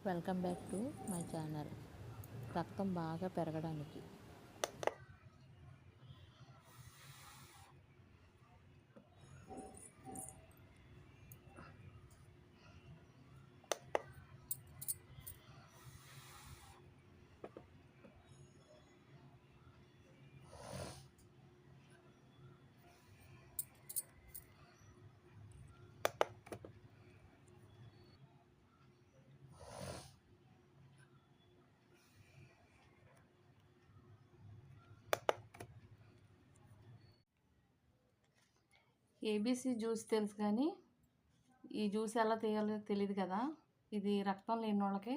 Welcome back to my channel. రక్తం బాగా పెరగడానికి ఏబీసీ జ్యూస్ తెలుసు, కానీ ఈ జ్యూస్ ఎలా తీయాలో తెలియదు కదా. ఇది రక్తం లేని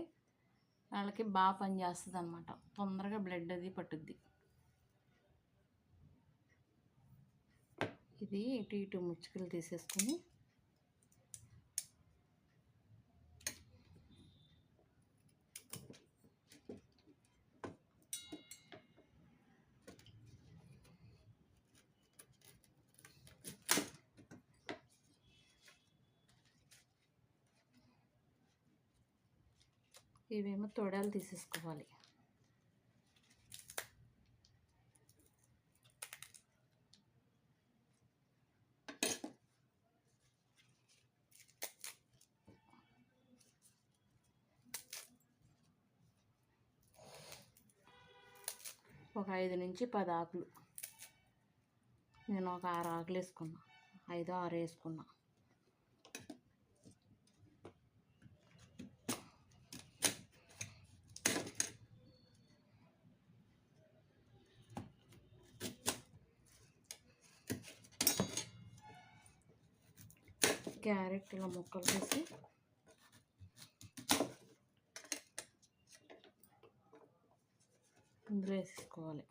వాళ్ళకి బాగా పనిచేస్తుంది అన్నమాట. తొందరగా బ్లడ్ అది పట్టుద్ది. ఇది ఇటు ఇటు ముచ్చుకలు తీసేసుకుని ఇవేమో తొడాలు తీసేసుకోవాలి. ఒక 5 నుంచి 10 ఆకులు, నేను ఒక 6 ఆకులు వేసుకున్నా, 5 6 వేసుకున్నా. క్యారెట్ ఇలా ముక్కలు వేసి ఇందులో వేసేసుకోవాలి.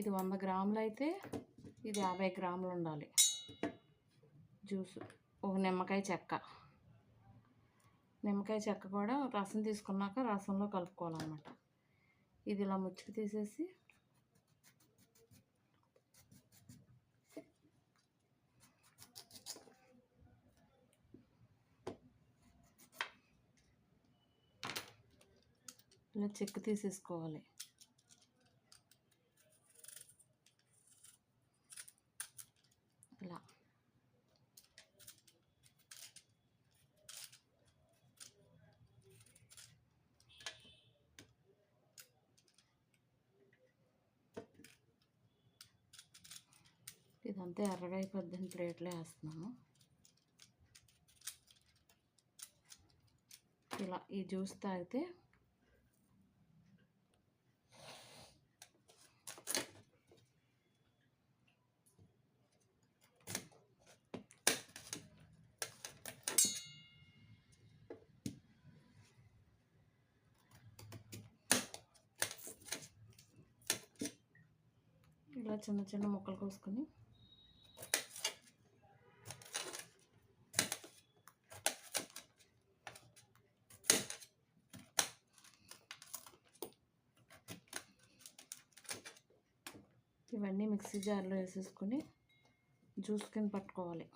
ఇది 100 గ్రాములు అయితే ఇది 50 గ్రాములు ఉండాలి. జ్యూసు ఒక నిమ్మకాయ చెక్క కూడా రసం తీసుకున్నాక రసంలో కలుపుకోవాలన్నమాట. ఇది ఇలా ముచ్చుకు తీసేసి ఇలా చెక్కు తీసేసుకోవాలి. ఇలా ఇదంతా ఎర్రగా అయిపోద్దని ప్లేట్లో వేస్తున్నాను. ఇలా ఈ జ్యూస్ తాగితే ఇలా చిన్న చిన్న ముక్కలు కోసుకొని ఇవన్నీ మిక్సీ జార్లో వేసేసుకొని జ్యూస్ కింద పట్టుకోవాలి.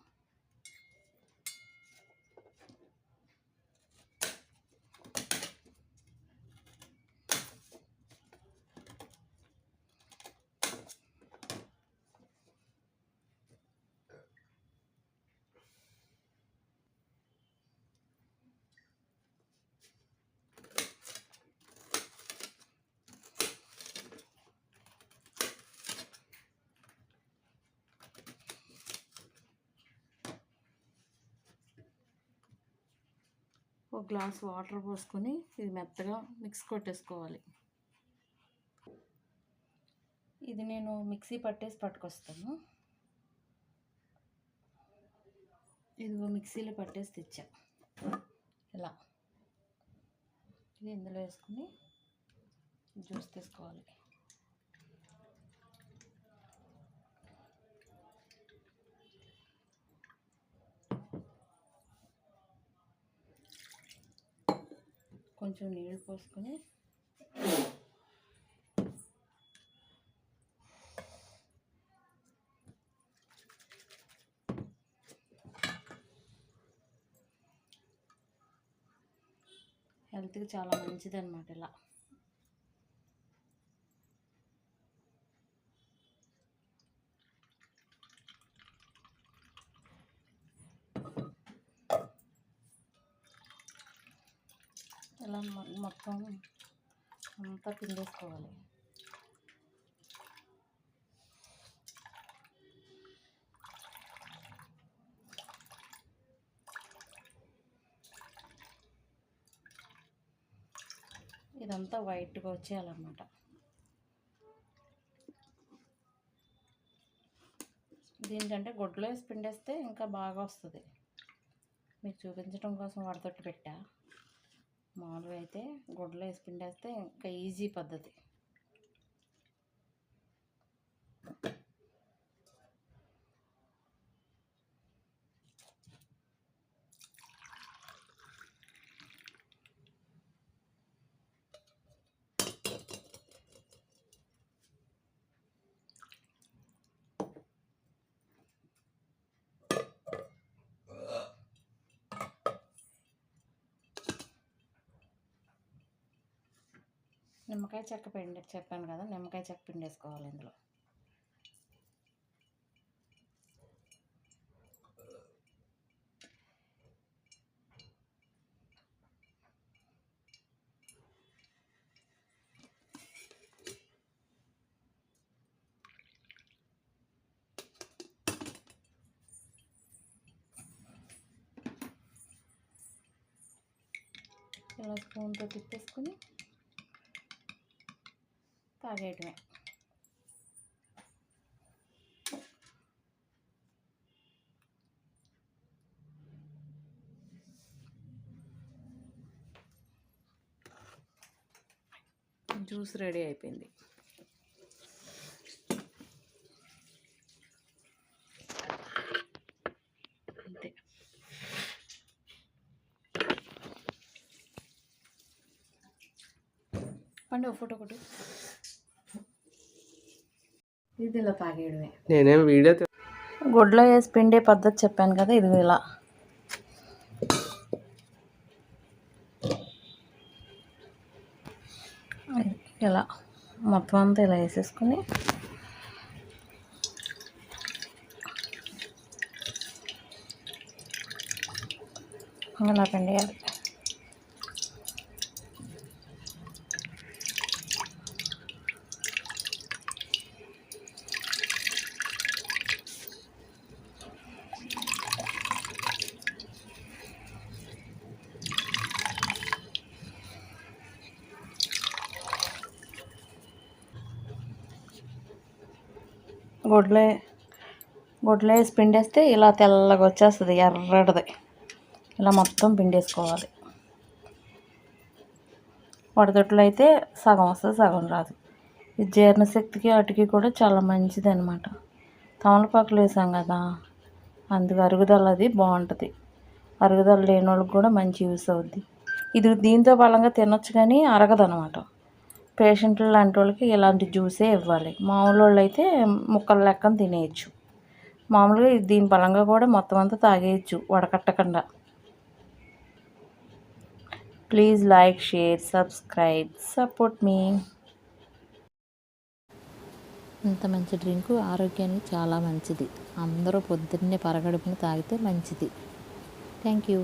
ఒక గ్లాస్ వాటర్ పోసుకొని ఇది మెత్తగా మిక్స్ కొట్టేసుకోవాలి. ఇది నేను మిక్సీ పట్టుకొస్తాను. ఇదిగో మిక్సీలో పట్టేసి తెచ్చా. ఇలా ఇది ఇందులో వేసుకుని జ్యూస్ తీసుకోవాలి. కొంచెం నీళ్ళు పోసుకొని హెల్త్కి చాలా మంచిది అనమాట. ఇలా ఇలా మొత్తం అంతా పిండేసుకోవాలి. ఇదంతా వైట్గా వచ్చేయాలన్నమాట. దీనికంటే గుడ్డలో వేసి పిండేస్తే ఇంకా బాగా వస్తుంది. మీకు చూపించడం కోసం వడతొట్టు పెట్టా. మామూలుగా అయితే గుడ్డలో వేసి పిండేస్తే ఇంకా ఈజీ పద్ధతి. నిమ్మకాయ చెక్క చెప్పాను కదా, నిమ్మకాయ చెక్క పిండేసుకోవాలి ఇందులో. ఇలా స్పూన్తో తిప్పేసుకుని తాగేయటమే. జ్యూస్ రెడీ అయిపోయింది. అంతే. పండు ఒక ఫోటో ఒకటి. ఇది ఇలా తాగేయడమే. నేనేం వీడియో గుడ్లో వేసి పిండే పద్ధతి చెప్పాను కదా, ఇది ఇలా. ఇలా మొత్తం అంతా ఇలా వేసేసుకుని ఇలా పిండేయాలి. గుడ్లో వేసి పిండేస్తే ఇలా తెల్లగా వచ్చేస్తుంది, ఎర్రటిది. ఇలా మొత్తం పిండేసుకోవాలి. వడదొట్లో అయితే సగం వస్తుంది, సగం రాదు. ఇది జీర్ణశక్తికి వాటికి కూడా చాలా మంచిది అనమాట. తమలపాకులు వేసాం కదా, అందుకు అరుగుదల అది బాగుంటుంది. అరుగుదల లేని వాళ్ళకి కూడా మంచి యూస్ అవుద్ది. ఇది దీంతో బలంగా తినొచ్చు కానీ అరగదనమాట. పేషెంట్లు లాంటి వాళ్ళకి ఇలాంటి జ్యూసే ఇవ్వాలి. మామూలు వాళ్ళు అయితే ముక్కలు లెక్కన తినేయచ్చు. మామూలుగా దీని బలంగా కూడా మొత్తం అంతా తాగేయచ్చు వడకట్టకుండా. Please like, share, subscribe, support మీ. ఇంత మంచి డ్రింకు ఆరోగ్యానికి చాలా మంచిది. అందరూ పొద్దున్నే పరగడుపున తాగితే మంచిది. Thank you.